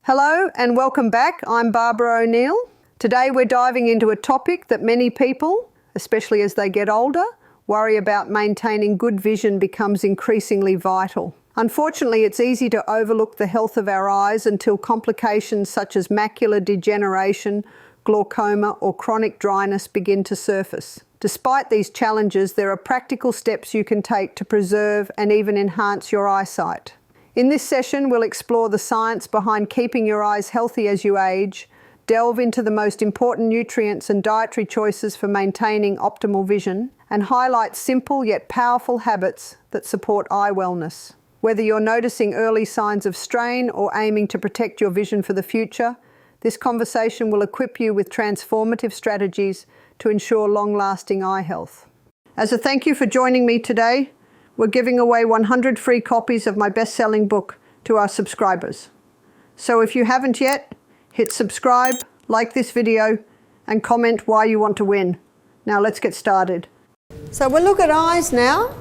Hello and welcome back. I'm Barbara O'Neill. Today we're diving into a topic that many people, especially as they get older, worry about. Maintaining good vision becomes increasingly vital. Unfortunately, it's easy to overlook the health of our eyes until complications such as macular degeneration, glaucoma, or chronic dryness begin to surface. Despite these challenges, there are practical steps you can take to preserve and even enhance your eyesight. In this session, we'll explore the science behind keeping your eyes healthy as you age, delve into the most important nutrients and dietary choices for maintaining optimal vision, and highlight simple yet powerful habits that support eye wellness. Whether you're noticing early signs of strain or aiming to protect your vision for the future, this conversation will equip you with transformative strategies to ensure long-lasting eye health. As a thank you for joining me today, we're giving away 100 free copies of my best-selling book to our subscribers. So if you haven't yet, hit subscribe, like this video, and comment why you want to win. Now let's get started. So we'll look at eyes now.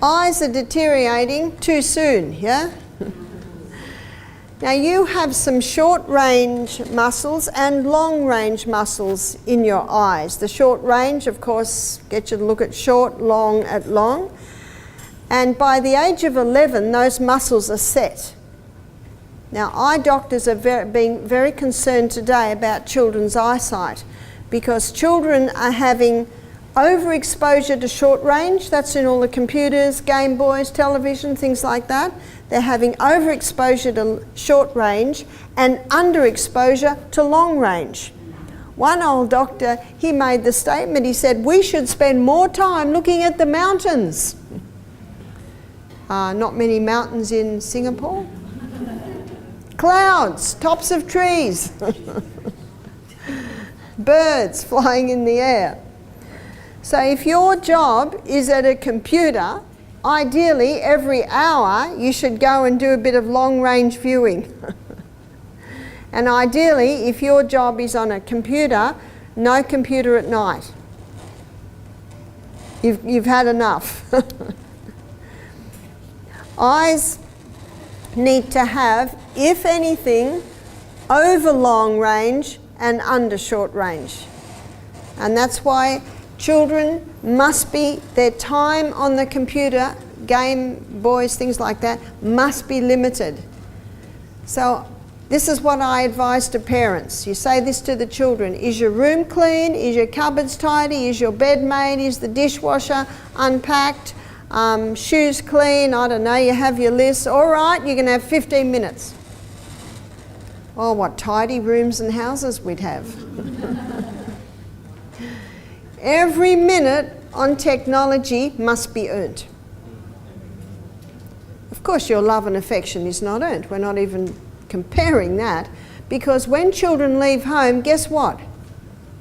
Eyes are deteriorating too soon, yeah? Now you have some short-range muscles and long-range muscles in your eyes. The short range, of course, gets you to look at short, long at long. And by the age of 11, those muscles are set. Now eye doctors are being very concerned today about children's eyesight because children are having overexposure to short range. That's in all the computers, Game Boys, television, things like that. They're having overexposure to short range and underexposure to long range. One old doctor, he made the statement, he said, we should spend more time looking at the mountains. Not many mountains in Singapore. Clouds, tops of trees. Birds flying in the air. So if your job is at a computer, ideally every hour you should go and do a bit of long-range viewing. And ideally, if your job is on a computer, no computer at night. You've had enough. Eyes need to have, if anything, over long range and under short range. And that's why children must be, their time on the computer, Game Boys, things like that, must be limited. So this is what I advise to parents. You say this to the children. Is your room clean? Is your cupboards tidy? Is your bed made? Is the dishwasher unpacked? Shoes clean? I don't know, you have your list. All right, you're going to have 15 minutes. Oh, what tidy rooms and houses we'd have. Every minute on technology must be earned. Of course, your love and affection is not earned. We're not even comparing that, because when children leave home, guess what?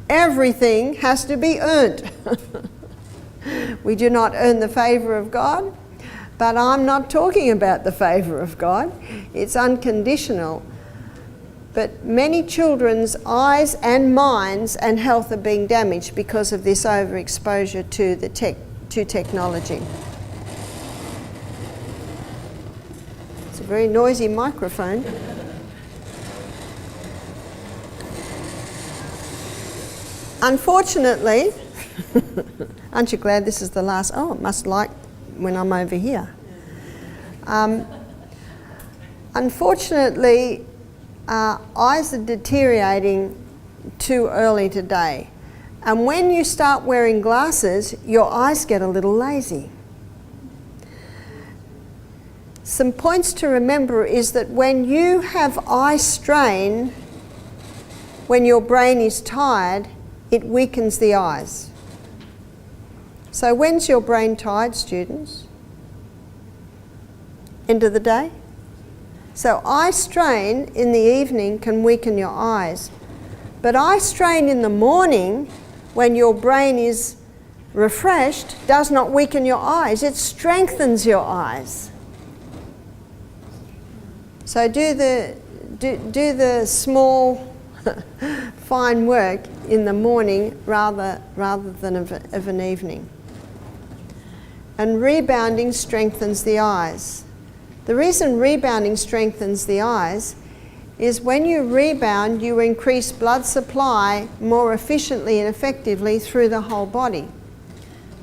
Everything has to be earned. We do not earn the favor of God, but I'm not talking about the favor of God. It's unconditional. But many children's eyes and minds and health are being damaged because of this overexposure to technology. It's a very noisy microphone. Unfortunately, aren't you glad this is the last? Oh, it must like when I'm over here. Unfortunately, eyes are deteriorating too early today. And when you start wearing glasses, your eyes get a little lazy. Some points to remember is that when you have eye strain, when your brain is tired, it weakens the eyes. So when's your brain tired, students? End of the day? So eye strain in the evening can weaken your eyes. But eye strain in the morning, when your brain is refreshed, does not weaken your eyes. It strengthens your eyes. So do the small, fine work in the morning rather than of an evening. And rebounding strengthens the eyes. The reason rebounding strengthens the eyes is when you rebound, you increase blood supply more efficiently and effectively through the whole body.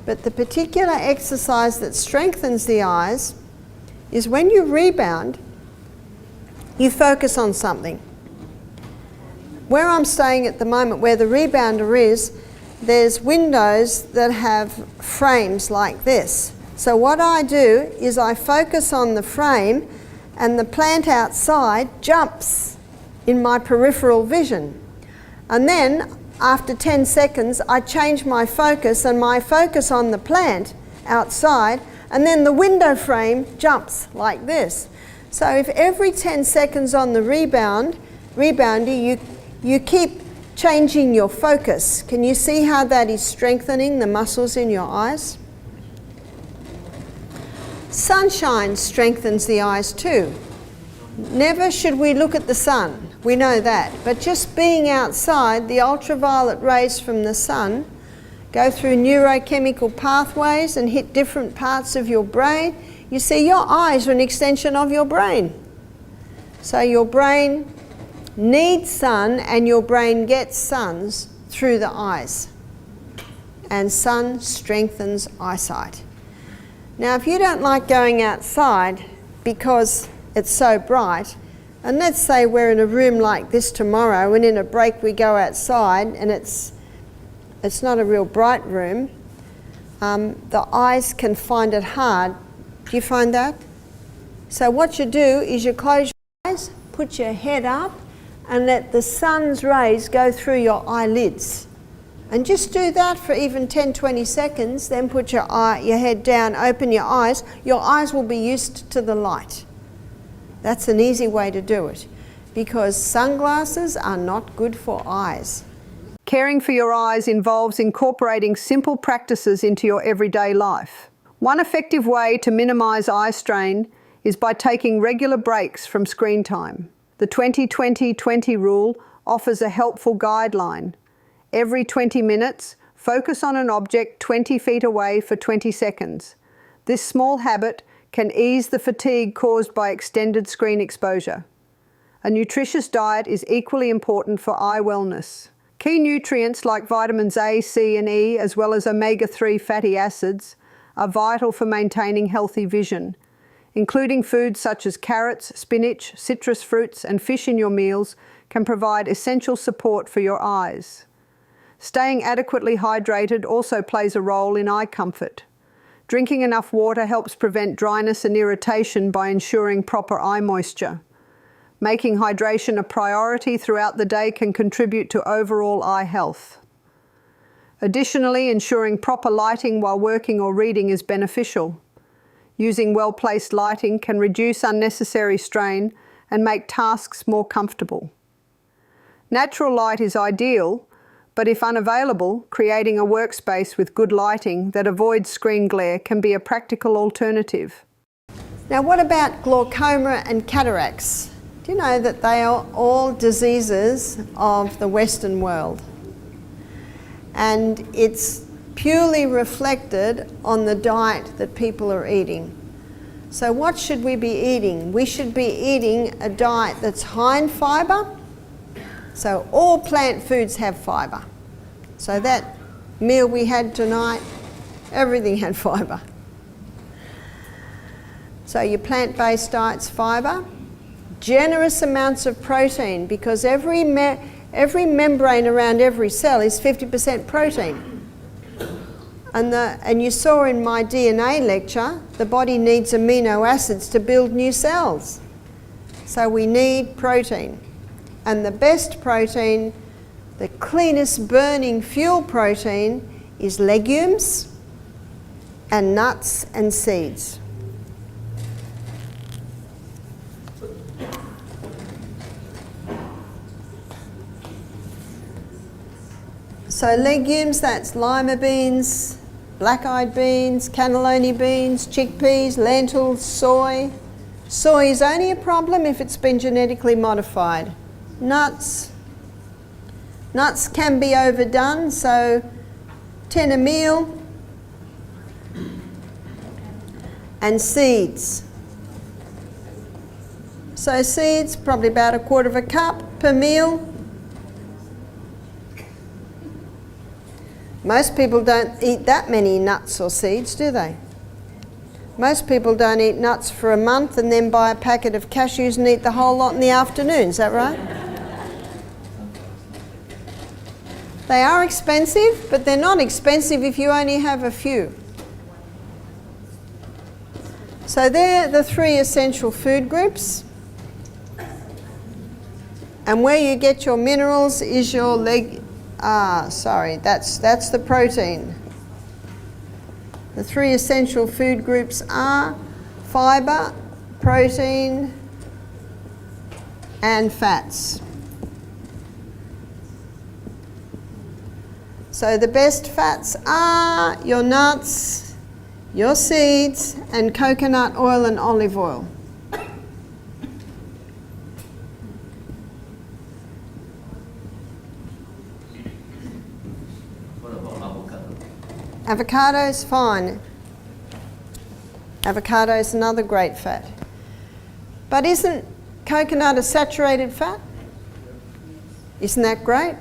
But the particular exercise that strengthens the eyes is when you rebound, you focus on something. Where I'm staying at the moment, where the rebounder is, there's windows that have frames like this. So what I do is I focus on the frame and the plant outside jumps in my peripheral vision. And then after 10 seconds, I change my focus and my focus on the plant outside, and then the window frame jumps like this. So if every 10 seconds on the rebounder, you keep changing your focus. Can you see how that is strengthening the muscles in your eyes? Sunshine strengthens the eyes too. Never should we look at the sun, we know that. But just being outside, the ultraviolet rays from the sun go through neurochemical pathways and hit different parts of your brain. You see, your eyes are an extension of your brain. So your brain needs sun and your brain gets suns through the eyes. And sun strengthens eyesight. Now, if you don't like going outside because it's so bright, and let's say we're in a room like this tomorrow and in a break we go outside and it's not a real bright room, the eyes can find it hard. Do you find that? So what you do is you close your eyes, put your head up and let the sun's rays go through your eyelids. And just do that for even 10-20 seconds, then put your head down, open your eyes will be used to the light. That's an easy way to do it, because sunglasses are not good for eyes. Caring for your eyes involves incorporating simple practices into your everyday life. One effective way to minimise eye strain is by taking regular breaks from screen time. The 20-20-20 rule offers a helpful guideline. Every 20 minutes, focus on an object 20 feet away for 20 seconds. This small habit can ease the fatigue caused by extended screen exposure. A nutritious diet is equally important for eye wellness. Key nutrients like vitamins A, C and E, as well as omega-3 fatty acids, are vital for maintaining healthy vision. Including foods such as carrots, spinach, citrus fruits and fish in your meals can provide essential support for your eyes. Staying adequately hydrated also plays a role in eye comfort. Drinking enough water helps prevent dryness and irritation by ensuring proper eye moisture. Making hydration a priority throughout the day can contribute to overall eye health. Additionally, ensuring proper lighting while working or reading is beneficial. Using well-placed lighting can reduce unnecessary strain and make tasks more comfortable. Natural light is ideal, but if unavailable, creating a workspace with good lighting that avoids screen glare can be a practical alternative. Now, what about glaucoma and cataracts? Do you know that they are all diseases of the Western world? And it's purely reflected on the diet that people are eating. So what should we be eating? We should be eating a diet that's high in fibre. So all plant foods have fibre. So that meal we had tonight, everything had fibre. So your plant-based diet's fibre. Generous amounts of protein, because every membrane around every cell is 50% protein. And you saw in my DNA lecture, the body needs amino acids to build new cells. So we need protein. And the best protein, the cleanest burning fuel protein, is legumes and nuts and seeds. So legumes, that's lima beans, black-eyed beans, cannellini beans, chickpeas, lentils, soy. Soy is only a problem if it's been genetically modified. Nuts can be overdone, so 10 a meal. And seeds. So seeds, probably about 1/4 cup per meal. Most people don't eat that many nuts or seeds, do they? Most people don't eat nuts for a month and then buy a packet of cashews and eat the whole lot in the afternoon, is that right? They are expensive, but they're not expensive if you only have a few. So they're the 3 essential food groups. And where you get your minerals is your that's the protein. The 3 essential food groups are fibre, protein, and fats. So the best fats are your nuts, your seeds, and coconut oil and olive oil. Avocado is fine. Avocado is another great fat. But isn't coconut a saturated fat? Isn't that great?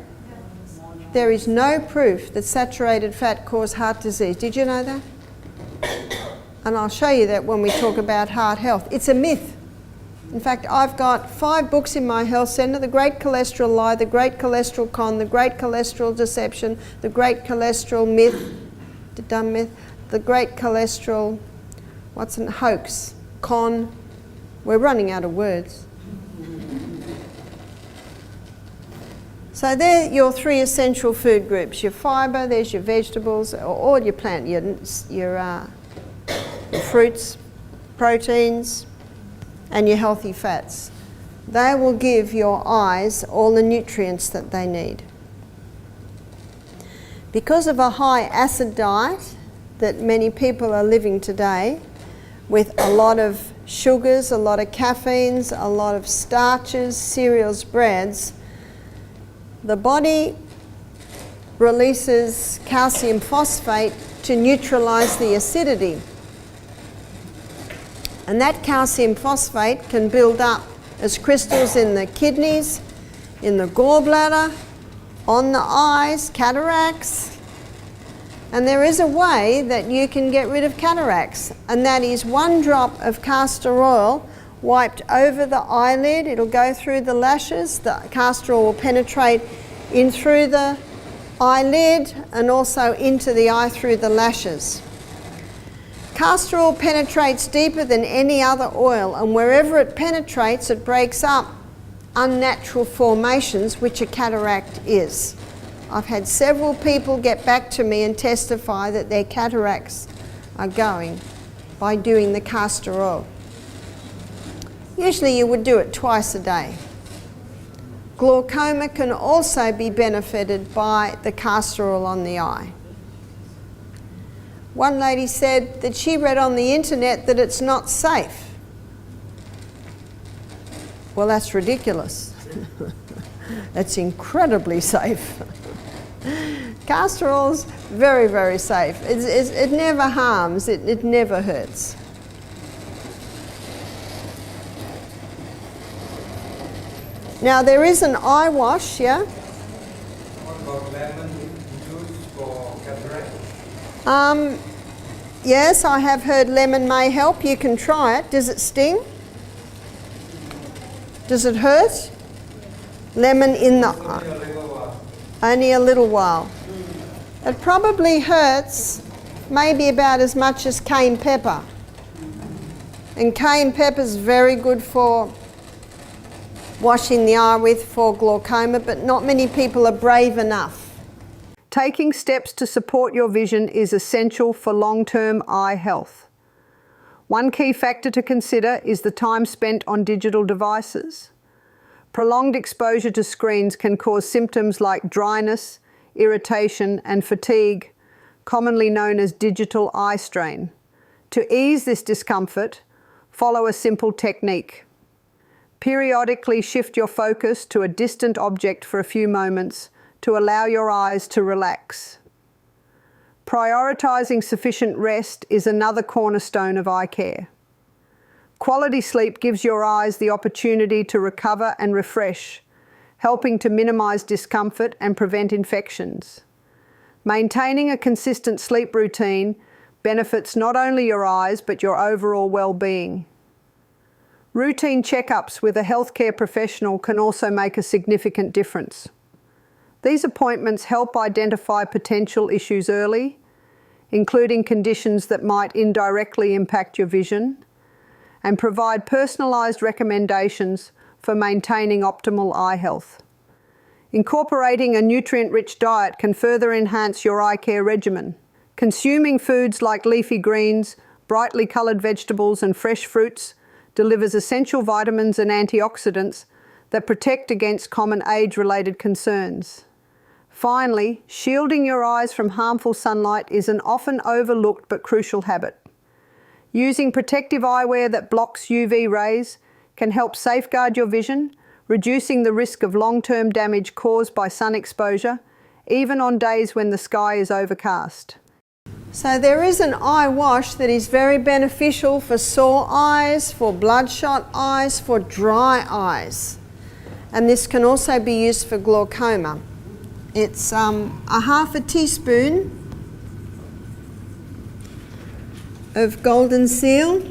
There is no proof that saturated fat causes heart disease. Did you know that? And I'll show you that when we talk about heart health. It's a myth. In fact, I've got 5 books in my health centre: The Great Cholesterol Lie, The Great Cholesterol Con, The Great Cholesterol Deception, The Great Cholesterol Myth, the dumb myth, The Great Cholesterol, hoax, con. We're running out of words. So they're your 3 essential food groups: your fibre, there's your vegetables, or all your plant, your fruits, proteins, and your healthy fats. They will give your eyes all the nutrients that they need. Because of a high acid diet that many people are living today, with a lot of sugars, a lot of caffeines, a lot of starches, cereals, breads, the body releases calcium phosphate to neutralize the acidity. And that calcium phosphate can build up as crystals in the kidneys, in the gallbladder, on the eyes, cataracts. And there is a way that you can get rid of cataracts, and that is 1 drop of castor oil wiped over the eyelid. It'll go through the lashes. The castor oil will penetrate in through the eyelid and also into the eye through the lashes. Castor oil penetrates deeper than any other oil, and wherever it penetrates, it breaks up unnatural formations, which a cataract is. I've had several people get back to me and testify that their cataracts are going by doing the castor oil. Usually you would do it twice a day. Glaucoma can also be benefited by the castor oil on the eye. One lady said that she read on the internet that it's not safe. Well, that's ridiculous. That's incredibly safe. Castor oil's very, very safe. It never harms, it never hurts. Now there is an eye wash, yeah? What about lemon juice for cataract? Yes, I have heard lemon may help. You can try it. Does it sting? Does it hurt? Lemon in the eye. Only a little while. It probably hurts maybe about as much as cayenne pepper. And cayenne pepper is very good for washing the eye with for glaucoma, but not many people are brave enough. Taking steps to support your vision is essential for long-term eye health. One key factor to consider is the time spent on digital devices. Prolonged exposure to screens can cause symptoms like dryness, irritation, and fatigue, commonly known as digital eye strain. To ease this discomfort, follow a simple technique. Periodically shift your focus to a distant object for a few moments to allow your eyes to relax. Prioritizing sufficient rest is another cornerstone of eye care. Quality sleep gives your eyes the opportunity to recover and refresh, helping to minimise discomfort and prevent infections. Maintaining a consistent sleep routine benefits not only your eyes but your overall well-being. Routine checkups with a healthcare professional can also make a significant difference. These appointments help identify potential issues early, including conditions that might indirectly impact your vision, and provide personalised recommendations for maintaining optimal eye health. Incorporating a nutrient-rich diet can further enhance your eye care regimen. Consuming foods like leafy greens, brightly coloured vegetables and fresh fruits delivers essential vitamins and antioxidants that protect against common age-related concerns. Finally, shielding your eyes from harmful sunlight is an often overlooked but crucial habit. Using protective eyewear that blocks UV rays can help safeguard your vision, reducing the risk of long-term damage caused by sun exposure, even on days when the sky is overcast. So there is an eye wash that is very beneficial for sore eyes, for bloodshot eyes, for dry eyes. And this can also be used for glaucoma. It's a half a teaspoon of golden seal,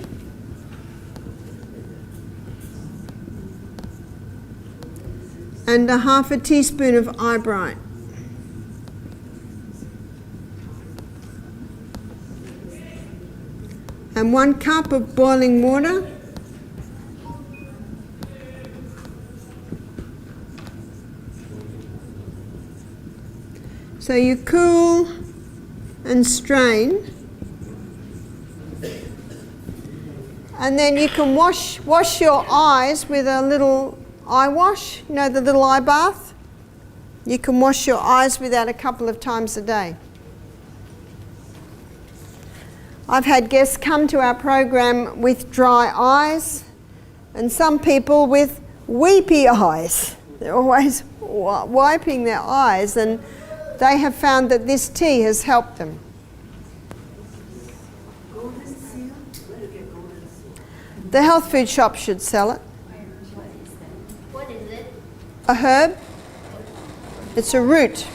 and a half a teaspoon of eyebright. And 1 cup of boiling water. So you cool and strain. And then you can wash your eyes with a little eye wash, you know, the little eye bath. You can wash your eyes with that a couple of times a day. I've had guests come to our program with dry eyes and some people with weepy eyes. They're always wiping their eyes, and they have found that this tea has helped them. The health food shop should sell it. What is it? A herb. It's a root.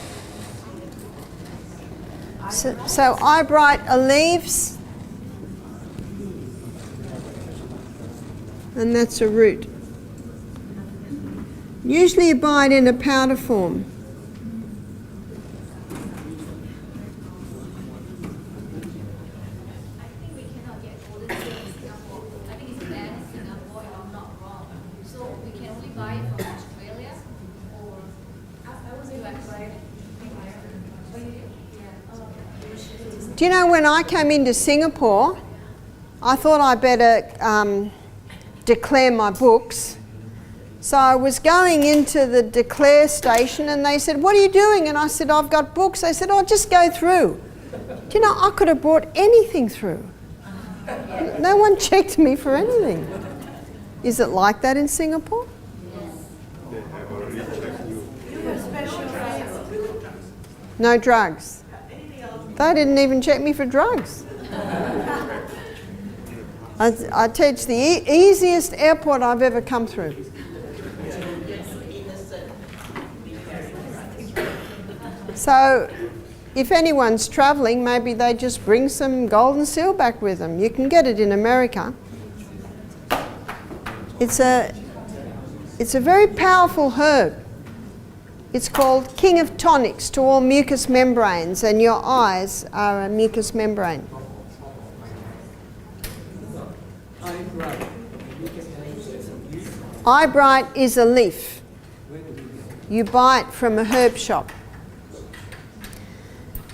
So eyebright are leaves, and that's a root. Usually you buy it in a powder form. I think we cannot get golden seal in Singapore. I think it's banned in Singapore if I'm not wrong. So we can only buy it from Australia or Do you know, when I came into Singapore, I thought I better declare my books. So I was going into the declare station and they said, "What are you doing?" And I said, "I've got books." They said, "Oh, just go through." Do you know, I could have brought anything through. No one checked me for anything. Is it like that in Singapore? No drugs. They didn't even check me for drugs. I tell you, it's the easiest airport I've ever come through. So if anyone's travelling, maybe they just bring some golden seal back with them. You can get it in America. It's a very powerful herb. It's called King of Tonics to all mucous membranes, and your eyes are a mucous membrane. Eyebright is a leaf. You buy it from a herb shop.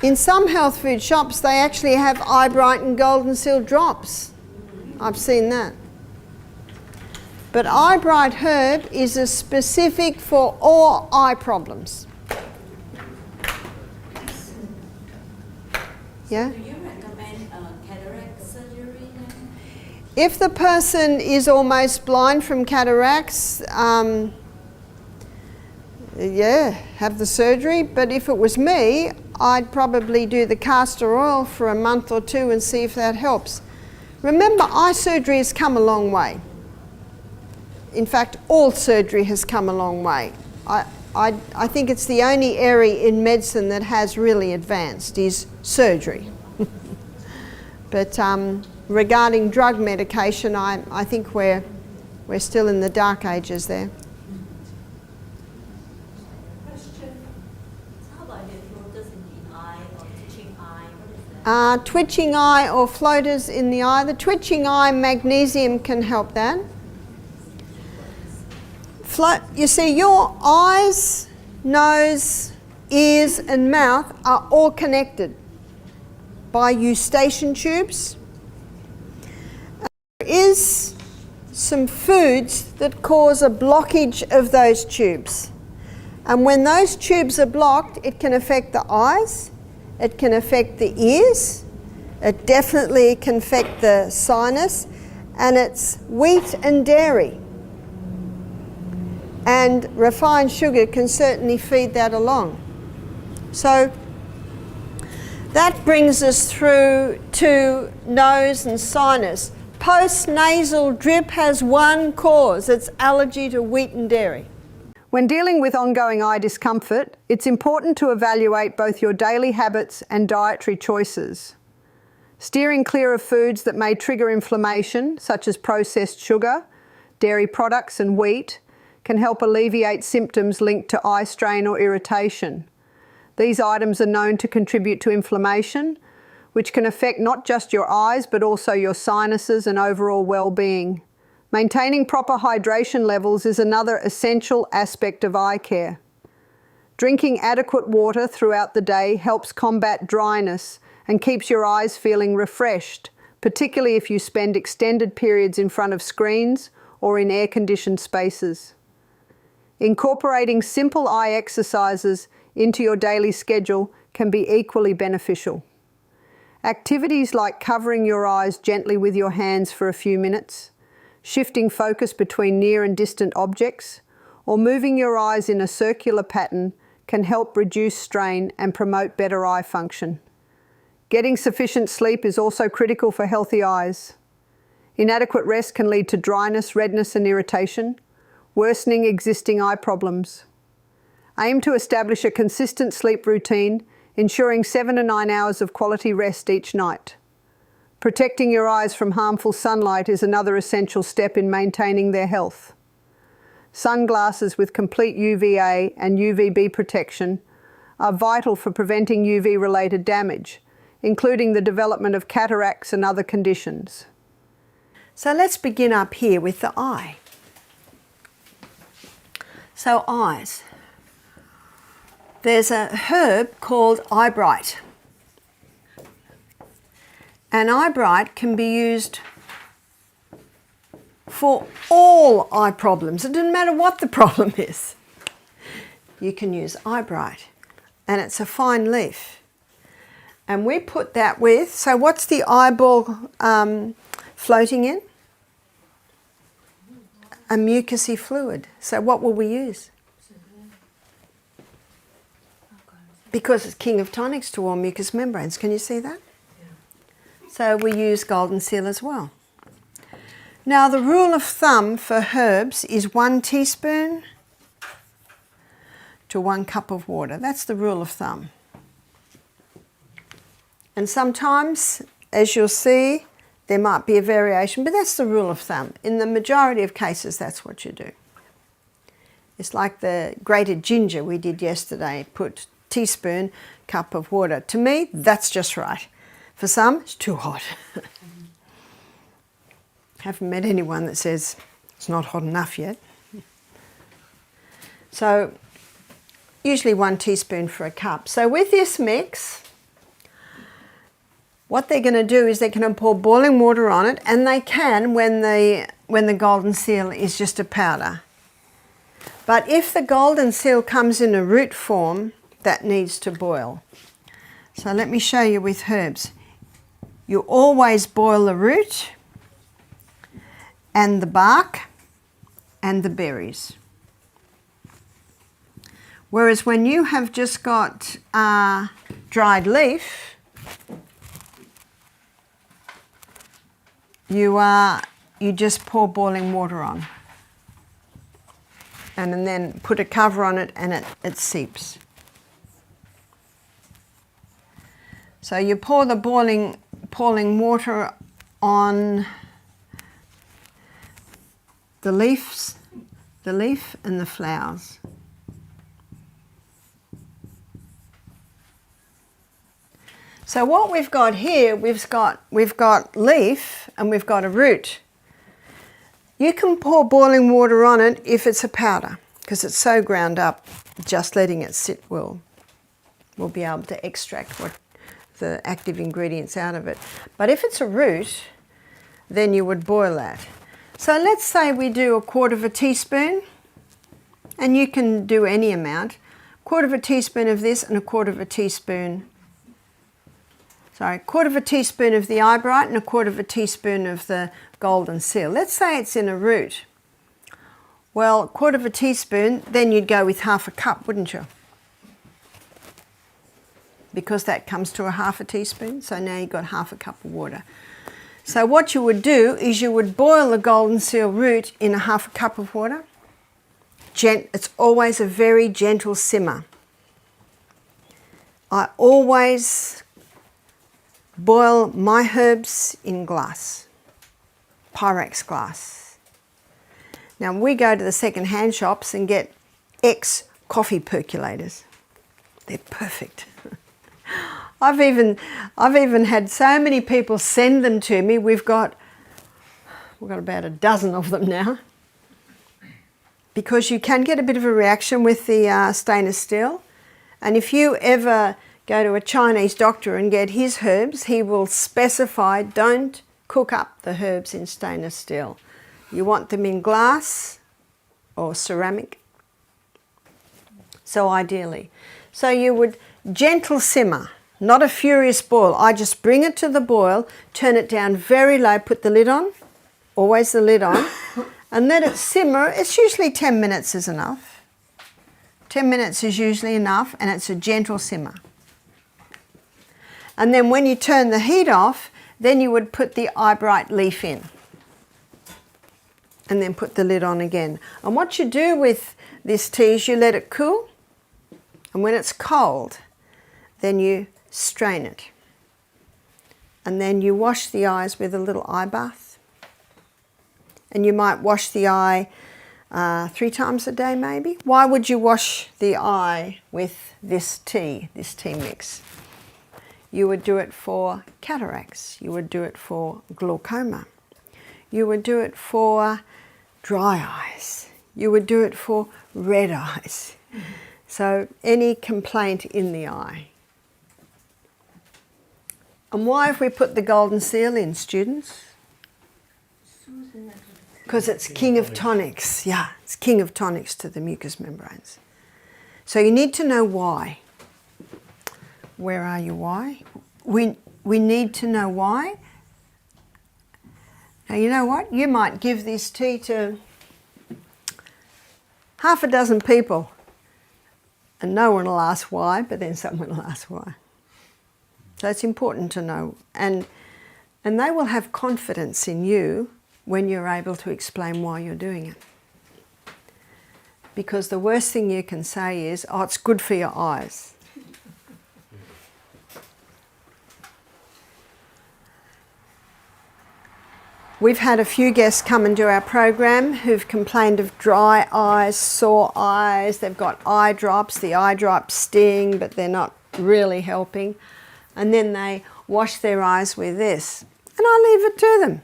In some health food shops, they actually have eyebright and golden seal drops. I've seen that. But eyebright herb is a specific for all eye problems. Yeah? Do you recommend cataract surgery then? If the person is almost blind from cataracts, yeah, have the surgery. But if it was me, I'd probably do the castor oil for a month or two and see if that helps. Remember, eye surgery has come a long way. In fact, all surgery has come a long way. I think it's the only area in medicine that has really advanced is surgery. But regarding drug medication, I think we're still in the dark ages there. Question. How about the floaters in the eye or twitching eye? What is that? Twitching eye or floaters in the eye. The twitching eye, magnesium can help that. You see, your eyes, nose, ears and mouth are all connected by eustachian tubes. There is some foods that cause a blockage of those tubes. And when those tubes are blocked, it can affect the eyes, it can affect the ears, it definitely can affect the sinus, and it's wheat and dairy. And refined sugar can certainly feed that along. So that brings us through to nose and sinus. Post-nasal drip has one cause, it's allergy to wheat and dairy. When dealing with ongoing eye discomfort, it's important to evaluate both your daily habits and dietary choices. Steering clear of foods that may trigger inflammation, such as processed sugar, dairy products and wheat, can help alleviate symptoms linked to eye strain or irritation. These items are known to contribute to inflammation, which can affect not just your eyes but also your sinuses and overall well-being. Maintaining proper hydration levels is another essential aspect of eye care. Drinking adequate water throughout the day helps combat dryness and keeps your eyes feeling refreshed, particularly if you spend extended periods in front of screens or in air-conditioned spaces. Incorporating simple eye exercises into your daily schedule can be equally beneficial. Activities like covering your eyes gently with your hands for a few minutes, shifting focus between near and distant objects, or moving your eyes in a circular pattern can help reduce strain and promote better eye function. Getting sufficient sleep is also critical for healthy eyes. Inadequate rest can lead to dryness, redness and irritation, worsening existing eye problems. Aim to establish a consistent sleep routine, ensuring 7 to 9 hours of quality rest each night. Protecting your eyes from harmful sunlight is another essential step in maintaining their health. Sunglasses with complete UVA and UVB protection are vital for preventing UV-related damage, including the development of cataracts and other conditions. So let's begin up here with the eye. So eyes. There's a herb called eyebright. And eyebright can be used for all eye problems. It doesn't matter what the problem is. You can use eyebright. And it's a fine leaf. And we put that with, so what's the eyeball floating in? A mucousy fluid. So what will we use? Because it's king of tonics to all mucous membranes. Can you see that? So we use golden seal as well. Now the rule of thumb for herbs is 1 teaspoon to 1 cup of water. That's the rule of thumb. And sometimes, as you'll see, there might be a variation, but that's the rule of thumb. In the majority of cases, that's what you do. It's like the grated ginger we did yesterday. Put teaspoon, cup of water. To me, that's just right. For some, it's too hot. Haven't met anyone that says it's not hot enough yet. So, usually 1 teaspoon for a cup. So with this mix, what they're going to do is they're going to pour boiling water on it, and they can when the golden seal is just a powder. But if the golden seal comes in a root form, that needs to boil. So let me show you with herbs. You always boil the root and the bark and the berries. Whereas when you have just got dried leaf, you just pour boiling water on. And then put a cover on it and it seeps. So you pour the boiling water on the leaf and the flowers. So what we've got here, we've got leaf and we've got a root. You can pour boiling water on it if it's a powder, because it's so ground up, just letting it sit will be able to extract what the active ingredients out of it. But if it's a root, then you would boil that. So let's say we do 1/4 teaspoon, and you can do any amount, 1/4 teaspoon of this and 1/4 teaspoon, 1/4 teaspoon of the eyebright and 1/4 teaspoon of the golden seal. Let's say it's in a root. Well, 1/4 teaspoon, then you'd go with 1/2 cup, wouldn't you? Because that comes to 1/2 teaspoon, so now you've got 1/2 cup of water. So what you would do is you would boil the golden seal root in 1/2 cup of water. It's always a very gentle simmer. I always boil my herbs in glass, Pyrex glass. Now we go to the second-hand shops and get X coffee percolators. They're perfect. I've even had so many people send them to me. We've got about a dozen of them now, because you can get a bit of a reaction with the stainless steel. And if you ever go to a Chinese doctor and get his herbs, he will specify, don't cook up the herbs in stainless steel. You want them in glass or ceramic. So ideally. So you would gentle simmer, not a furious boil. I just bring it to the boil, turn it down very low, put the lid on, always the lid on, and let it simmer. It's usually 10 minutes is enough. 10 minutes is usually enough, and it's a gentle simmer. And then when you turn the heat off, then you would put the eyebright leaf in. And then put the lid on again. And what you do with this tea is you let it cool. And when it's cold, then you strain it. And then you wash the eyes with a little eye bath. And you might wash the eye 3 times a day maybe. Why would you wash the eye with this tea mix? You would do it for cataracts. You would do it for glaucoma. You would do it for dry eyes. You would do it for red eyes. So any complaint in the eye. And why have we put the golden seal in, students? Because it's king of tonics. Yeah, it's king of tonics to the mucous membranes. So you need to know why. Where are you? Why? We need to know why. Now you know what? You might give this tea to 6 people and no one will ask why, but then someone will ask why. So it's important to know, and they will have confidence in you when you're able to explain why you're doing it. Because the worst thing you can say is, oh, it's good for your eyes. We've had a few guests come and do our program who've complained of dry eyes, sore eyes. They've got eye drops. The eye drops sting, but they're not really helping. And then they wash their eyes with this. And I leave it to them.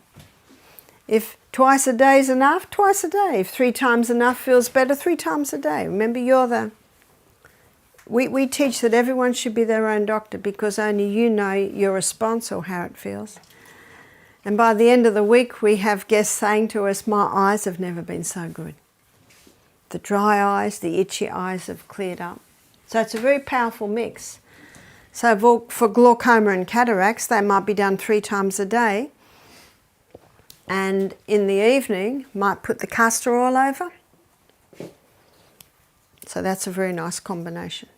If twice a day is enough, twice a day. If 3 times enough feels better, 3 times a day. Remember, we teach that everyone should be their own doctor, because only you know your response or how it feels. And by the end of the week, we have guests saying to us, my eyes have never been so good. The dry eyes, the itchy eyes have cleared up. So it's a very powerful mix. So for glaucoma and cataracts, they might be done 3 times a day. And in the evening, might put the castor oil over. So that's a very nice combination.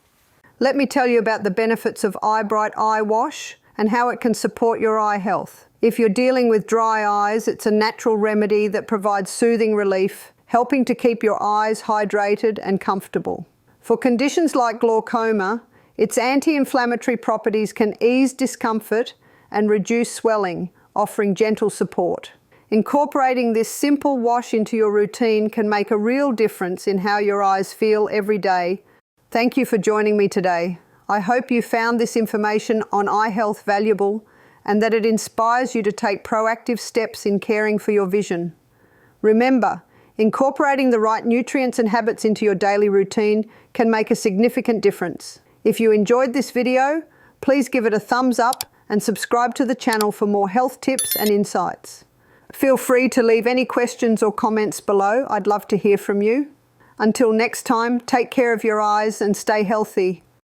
Let me tell you about the benefits of eyebright eye wash and how it can support your eye health. If you're dealing with dry eyes, it's a natural remedy that provides soothing relief, helping to keep your eyes hydrated and comfortable. For conditions like glaucoma, its anti-inflammatory properties can ease discomfort and reduce swelling, offering gentle support. Incorporating this simple wash into your routine can make a real difference in how your eyes feel every day. Thank you for joining me today. I hope you found this information on eye health valuable and that it inspires you to take proactive steps in caring for your vision. Remember, incorporating the right nutrients and habits into your daily routine can make a significant difference. If you enjoyed this video, please give it a thumbs up and subscribe to the channel for more health tips and insights. Feel free to leave any questions or comments below. I'd love to hear from you. Until next time, take care of your eyes and stay healthy.